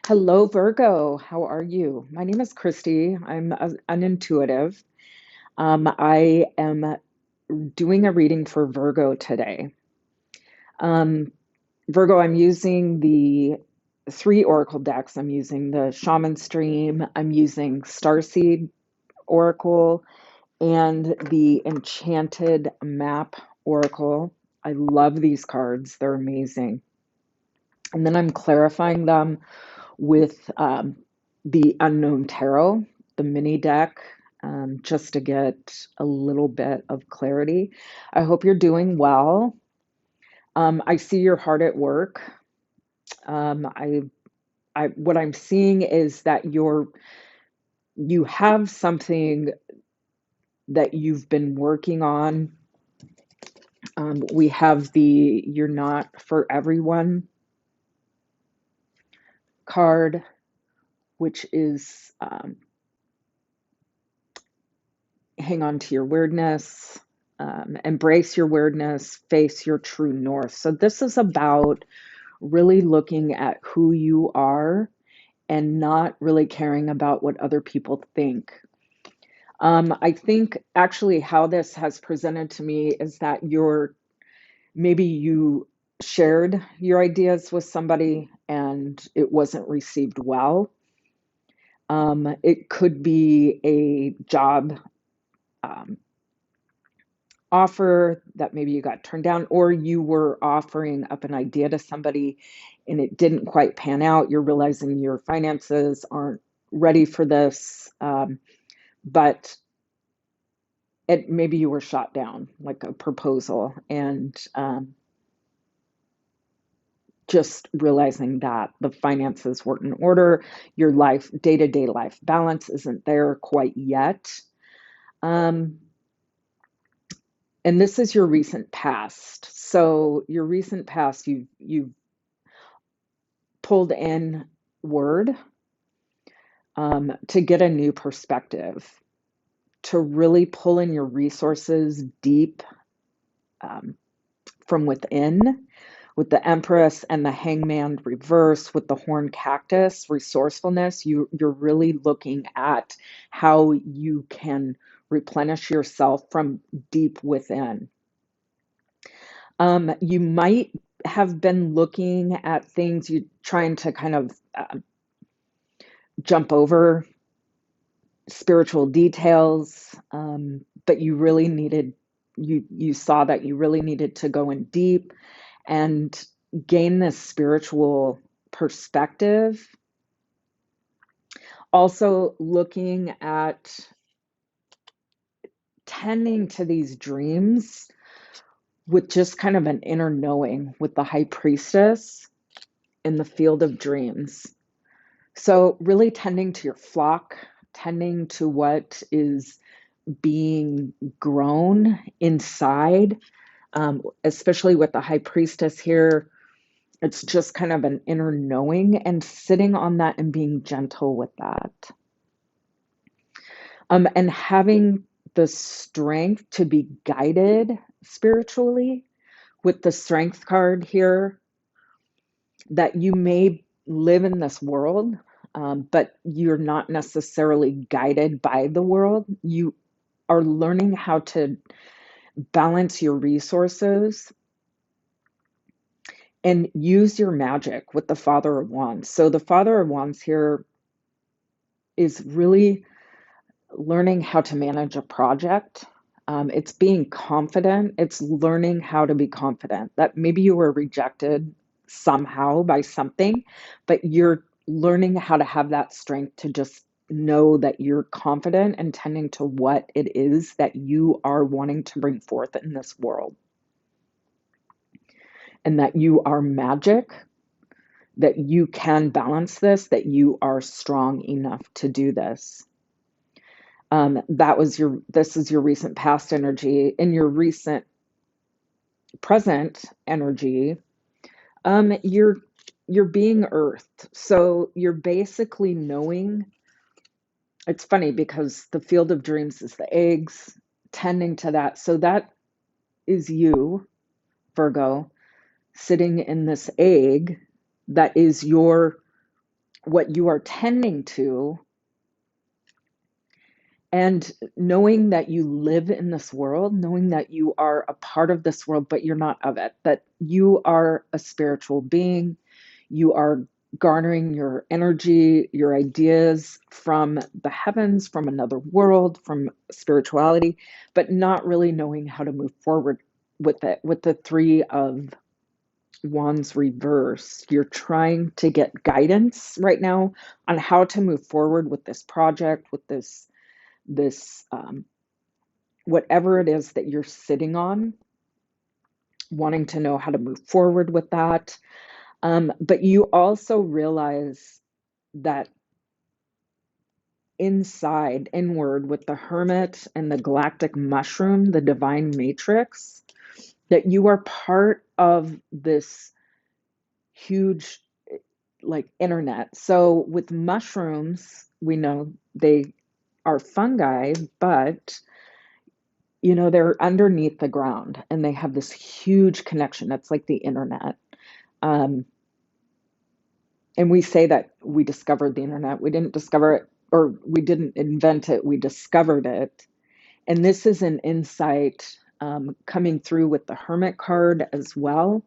Hello, Virgo. How are you? My name is Christy. An intuitive. I am doing a reading for Virgo today. Um, Virgo, I'm using the three oracle decks. I'm using the Shaman Stream, I'm using Starseed Oracle, and the Enchanted Map Oracle. I love these cards, they're amazing. And then I'm clarifying them with the Unknown Tarot, the mini deck, just to get a little bit of clarity. I hope you're doing well. I see your heart at work. Um, I, what I'm seeing is that you have something that you've been working on. We have the "You're Not for Everyone" card, which is hang on to your weirdness, embrace your weirdness, face your true north. So, this is about really looking at who you are and not really caring about what other people think. I think actually how this has presented to me is that maybe you shared your ideas with somebody and it wasn't received well. It could be a job um, offer that maybe you got turned down, or you were offering up an idea to somebody and it didn't quite pan out. You're realizing your finances aren't ready for this, but maybe you were shot down, like a proposal, and just realizing that the finances weren't in order, your life, day to day life balance isn't there quite yet. Um, and this is your recent past. So your recent past, you've pulled in word to get a new perspective, to really pull in your resources deep um, from within, with the Empress and the Hangman reverse, with the Horn Cactus, resourcefulness. You're really looking at how you can replenish yourself from deep within. You might have been looking at things, you trying to kind of jump over spiritual details, but you saw that you really needed to go in deep and gain this spiritual perspective. Also looking at tending to these dreams with just kind of an inner knowing, with the High Priestess in the field of dreams. So really tending to your flock, tending to what is being grown inside, especially with the High Priestess here. It's just kind of an inner knowing and sitting on that and being gentle with that. And having the strength to be guided spiritually with the Strength card here, that you may live in this world, but you're not necessarily guided by the world. You are learning how to balance your resources and use your magic with the Father of Wands. So the Father of Wands here is really learning how to manage a project. It's being confident. It's learning how to be confident. That maybe you were rejected somehow by something, but you're learning how to have that strength to just know that you're confident and tending to what it is that you are wanting to bring forth in this world, and that you are magic, that you can balance this, that you are strong enough to do this. This is your recent past energy. In your recent present energy, you're being earthed. So you're basically knowing. It's funny because the field of dreams is the eggs, tending to that. So that is you, Virgo, sitting in this egg that is your what you are tending to, and knowing that you live in this world, knowing that you are a part of this world, but you're not of it, that you are a spiritual being, you are garnering your energy, your ideas from the heavens, from another world, from spirituality, but not really knowing how to move forward with it. With the Three of Wands reversed, you're trying to get guidance right now on how to move forward with this project, with this whatever it is that you're sitting on, wanting to know how to move forward with that. But you also realize that inside, inward, with the Hermit and the galactic mushroom, the divine matrix, that you are part of this huge, like, internet. So with mushrooms, we know they are fungi, but they're underneath the ground and they have this huge connection. It's like the internet. Um, and we say that we discovered the internet. We didn't discover it, or we didn't invent it, we discovered it. And this is an insight coming through with the Hermit card as well,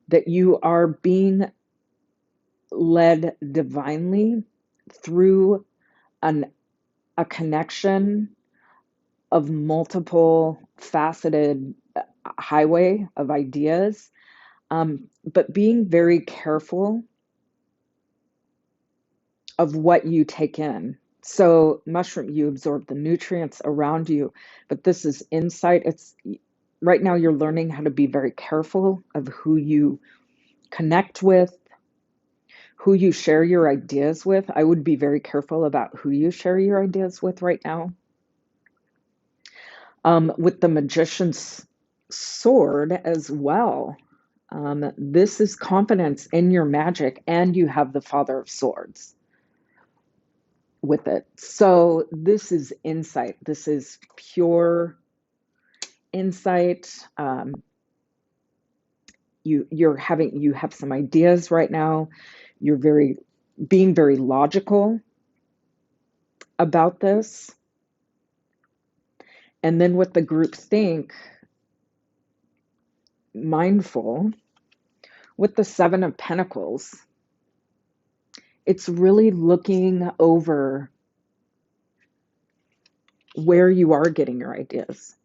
that you are being led divinely through a connection of multiple faceted highway of ideas, but being very careful of what you take in. So mushroom, you absorb the nutrients around you, but this is insight. It's right now you're learning how to be very careful of who you connect with, who you share your ideas with. I would be very careful about who you share your ideas with right now. With the Magician's sword as well, this is confidence in your magic, and you have the Father of Swords with it. So this is insight. This is pure insight. You have some ideas right now. You're being very logical about this. And then with the group think, mindful, with the Seven of Pentacles, it's really looking over where you are getting your ideas.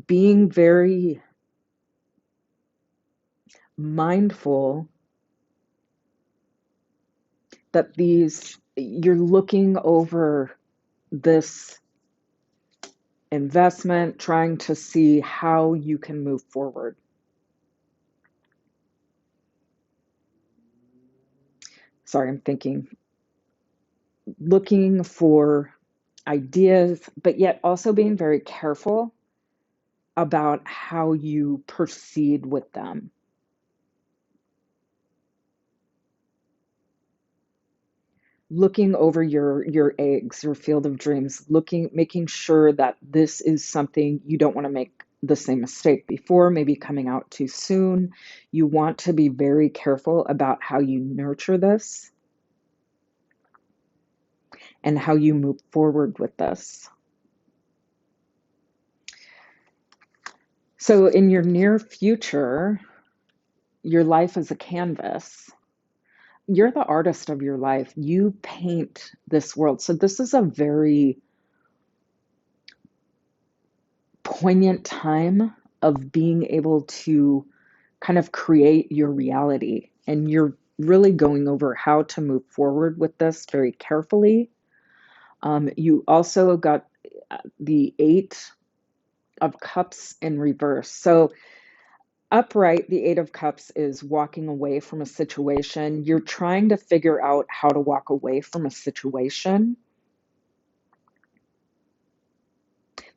Being very mindful that you're looking over this investment, trying to see how you can move forward. Sorry, I'm thinking. Looking for ideas, but yet also being very careful about how you proceed with them. Looking over your eggs, your field of dreams, making sure that this is something you don't want to make the same mistake before, maybe coming out too soon. You want to be very careful about how you nurture this and how you move forward with this. So in your near future, your life is a canvas. You're the artist of your life. You paint this world. So this is a very poignant time of being able to kind of create your reality. And you're really going over how to move forward with this very carefully. You also got the Eight of Cups in reverse. So upright, the Eight of Cups is walking away from a situation. You're trying to figure out how to walk away from a situation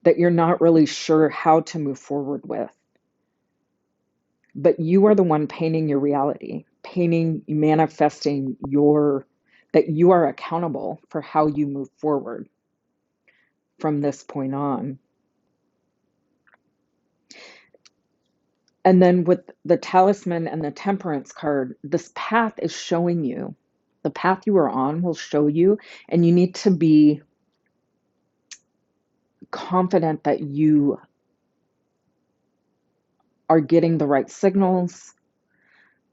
that you're not really sure how to move forward with. But you are the one painting your reality, manifesting that you are accountable for how you move forward from this point on. And then with the talisman and the temperance card, this path is showing you. The path you are on will show you, and you need to be confident that you are getting the right signals,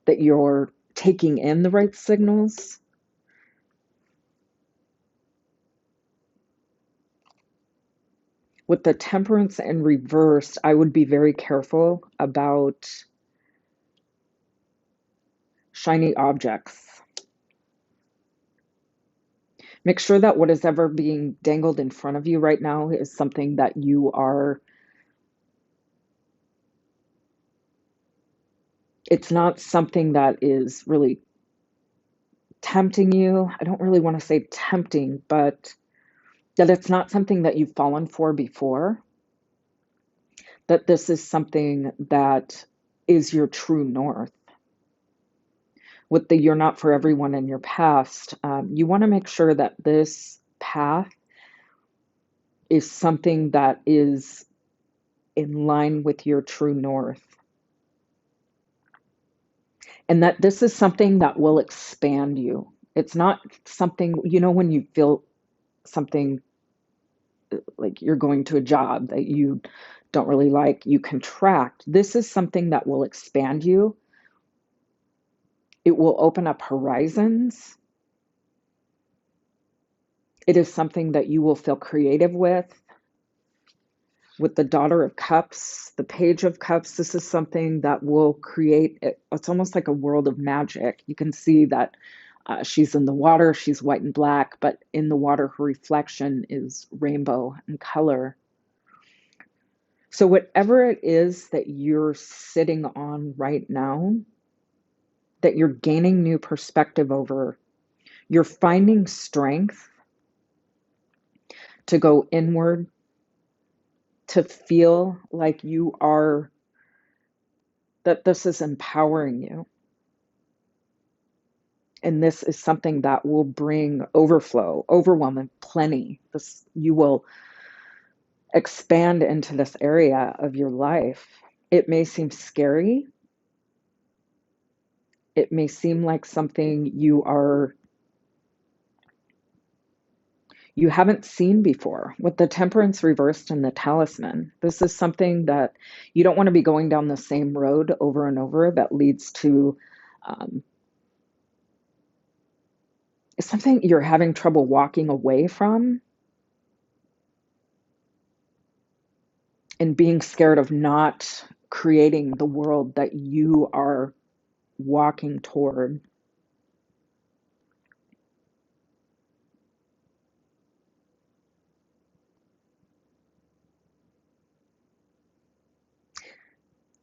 that you're taking in the right signals. With the temperance in reverse, I would be very careful about shiny objects. Make sure that what is ever being dangled in front of you right now is something that you are, it's not something that is really tempting you. I don't really want to say tempting, but that it's not something that you've fallen for before, that this is something that is your true north. With the you're not for everyone in your past, you want to make sure that this path is something that is in line with your true north. And that this is something that will expand you. It's not something, when you feel something like you're going to a job that you don't really like, you contract. This is something that will expand you. It will open up horizons. It is something that you will feel creative with. With the Daughter of Cups, the Page of Cups, this is something that will create, it's almost like a world of magic. You can see that she's in the water, she's white and black, but in the water, her reflection is rainbow in color. So whatever it is that you're sitting on right now, that you're gaining new perspective over, you're finding strength to go inward, to feel like you are, that this is empowering you. And this is something that will bring overflow, overwhelm, and plenty. This, you will expand into this area of your life. It may seem scary. It may seem like something you haven't seen before. With the temperance reversed and the talisman, this is something that you don't want to be going down the same road over and over that leads to something you're having trouble walking away from, and being scared of not creating the world that you are walking toward.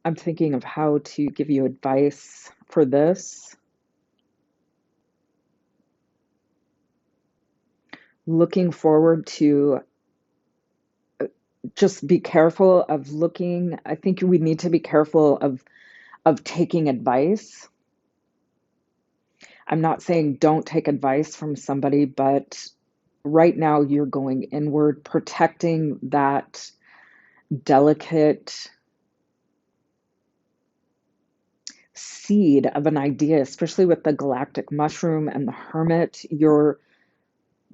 I'm thinking of how to give you advice for this. Looking forward to, just be careful of looking. I think we need to be careful of taking advice. I'm not saying don't take advice from somebody, but right now you're going inward, protecting that delicate seed of an idea, especially with the galactic mushroom and the hermit.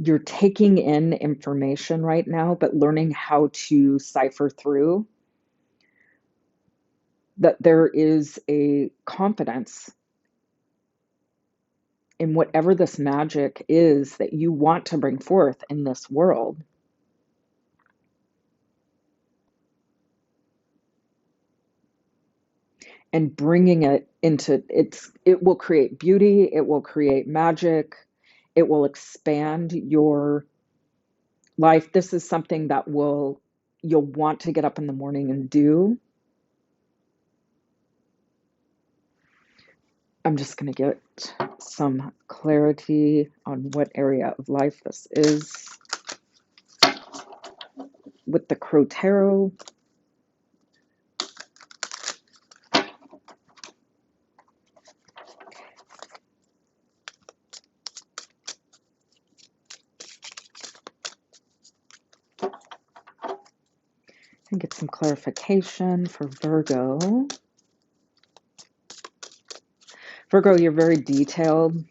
You're taking in information right now, but learning how to cipher through that. There is a confidence in whatever this magic is that you want to bring forth in this world. And bringing it into it will create beauty, it will create magic, it will expand your life. This is something that you'll want to get up in the morning and do. I'm just going to get some clarity on what area of life this is. With the Crow Tarot, and get some clarification for Virgo. Virgo, you're very detailed.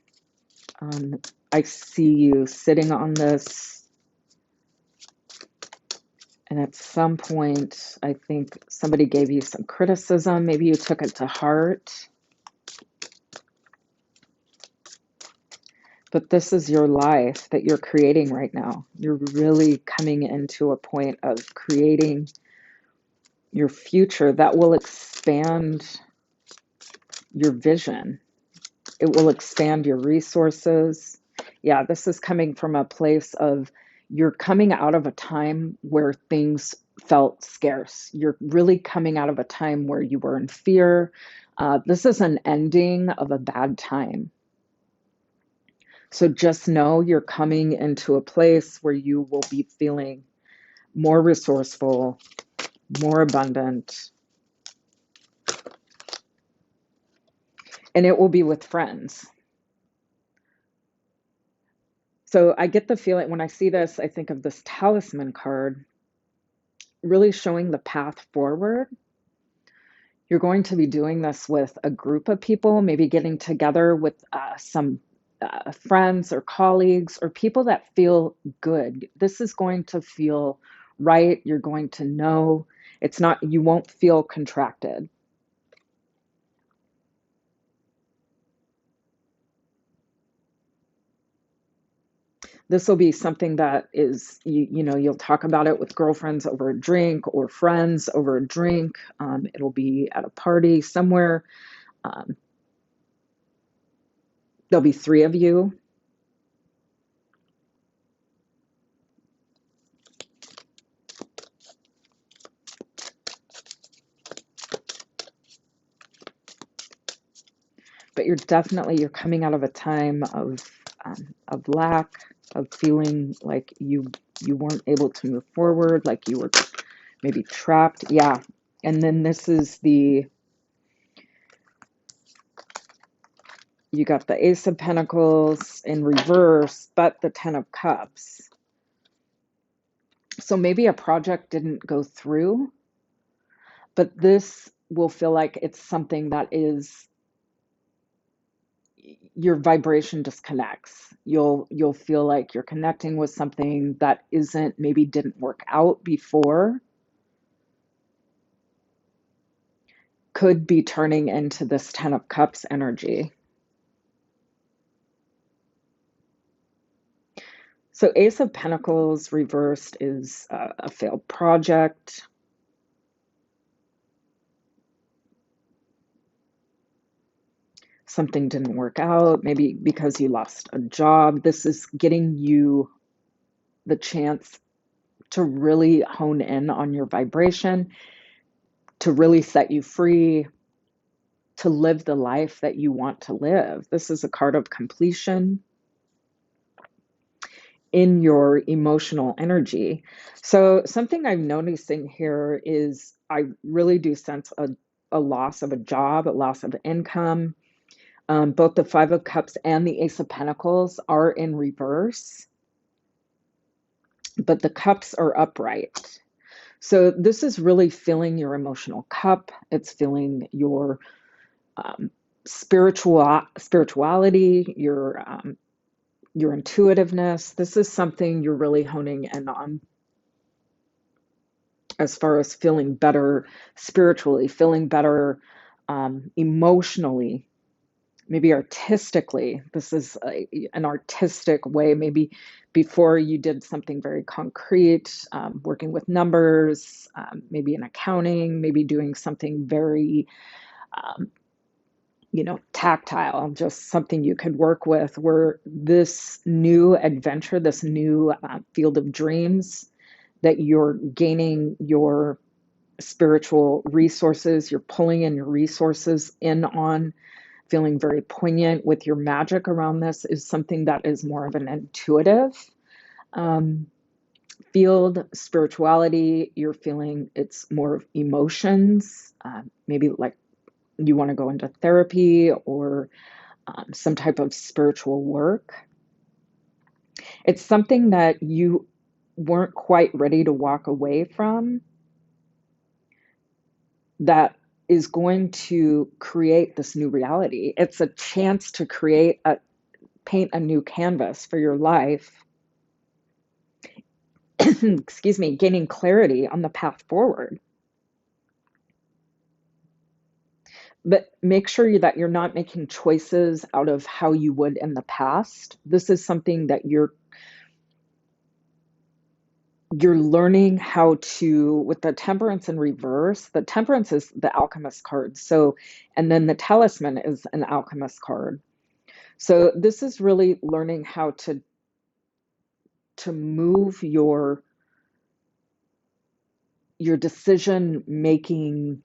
Um, I see you sitting on this, and at some point, I think somebody gave you some criticism. Maybe you took it to heart. But this is your life that you're creating right now. You're really coming into a point of creating your future that will expand your vision. It will expand your resources. Yeah, this is coming from a place of you're coming out of a time where things felt scarce. You're really coming out of a time where you were in fear. This is an ending of a bad time. So just know you're coming into a place where you will be feeling more resourceful, more abundant, and it will be with friends. So I get the feeling when I see this, I think of this talisman card really showing the path forward. You're going to be doing this with a group of people, maybe getting together with some friends or colleagues or people that feel good. This is going to feel right. You're going to know it's not, you won't feel contracted. This will be something that is, you know, you'll talk about it with girlfriends over a drink or friends over a drink. It'll be at a party somewhere. Um, there'll be three of you. But you're coming out of a time of lack, of feeling like you weren't able to move forward, like you were maybe trapped. Yeah. And then this is the you got the Ace of Pentacles in reverse, but the Ten of Cups. So maybe a project didn't go through, but this will feel like it's something that is your vibration disconnects. You'll feel like you're connecting with something that isn't maybe didn't work out before, could be turning into this Ten of Cups energy. So Ace of Pentacles reversed is a failed project. Something didn't work out, maybe because you lost a job. This is getting you the chance to really hone in on your vibration, to really set you free, to live the life that you want to live. This is a card of completion in your emotional energy. So something I'm noticing here is I really do sense a loss of a job, a loss of income. Both the Five of Cups and the Ace of Pentacles are in reverse, but the cups are upright. So this is really filling your emotional cup. It's filling your um, spirituality, your intuitiveness. This is something you're really honing in on as far as feeling better spiritually, feeling better emotionally, maybe artistically. This is an artistic way. Maybe before you did something very concrete, working with numbers, maybe in accounting, maybe doing something very um, tactile, just something you could work with, where this new adventure, this new field of dreams that you're gaining your spiritual resources, you're pulling in your resources in on, feeling very poignant with your magic around this is something that is more of an intuitive um, field, spirituality. You're feeling it's more of emotions, maybe like you want to go into therapy or some type of spiritual work. It's something that you weren't quite ready to walk away from, that is going to create this new reality. It's a chance to paint a new canvas for your life. Excuse me, gaining clarity on the path forward. But make sure that you're not making choices out of how you would in the past. This is something that you're learning how to, with the temperance in reverse. The temperance is the alchemist card. So, and then the talisman is an alchemist card. So this is really learning how to move your decision making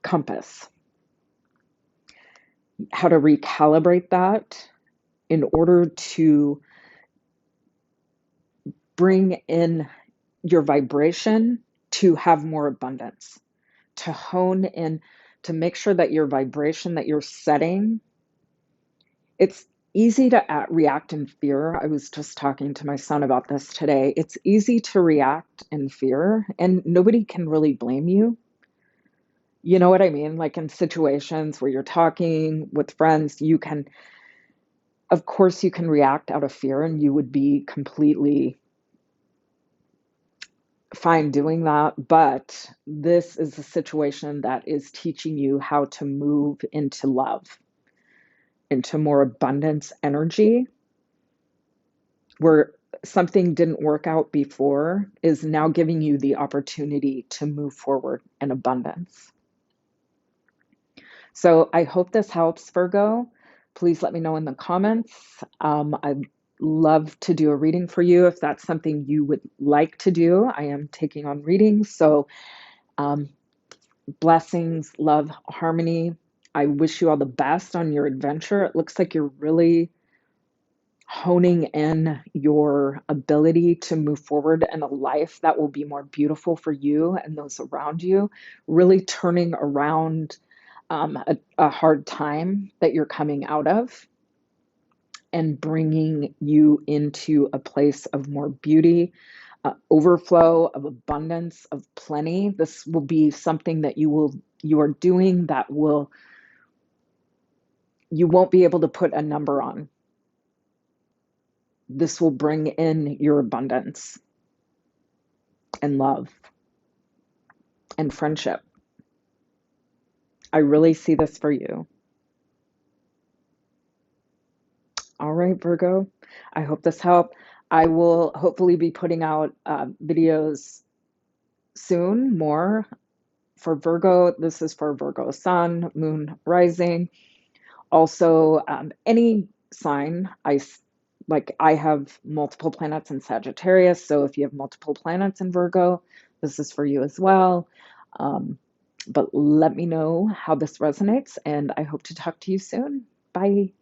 compass, how to recalibrate that in order to bring in your vibration to have more abundance, to hone in, to make sure that your vibration that you're setting, it's easy to react in fear. I was just talking to my son about this today. It's easy to react in fear, and nobody can really blame you. You know what I mean? Like in situations where you're talking with friends, of course, you can react out of fear, and you would be completely fine doing that. But this is a situation that is teaching you how to move into love, into more abundance energy, where something didn't work out before is now giving you the opportunity to move forward in abundance. So I hope this helps, Virgo. Please let me know in the comments. I'd love to do a reading for you if that's something you would like to do. I am taking on readings. So um, blessings, love, harmony. I wish you all the best on your adventure. It looks like you're really honing in your ability to move forward in a life that will be more beautiful for you and those around you, really turning around a hard time that you're coming out of and bringing you into a place of more beauty, overflow, of abundance, of plenty. This will be something that you are doing that you won't be able to put a number on. This will bring in your abundance and love and friendship. I really see this for you. All right, Virgo. I hope this helped. I will hopefully be putting out videos soon, more for Virgo. This is for Virgo sun, moon, rising. Also, any sign. I have multiple planets in Sagittarius, so if you have multiple planets in Virgo, this is for you as well. Um, but let me know how this resonates, and I hope to talk to you soon. Bye.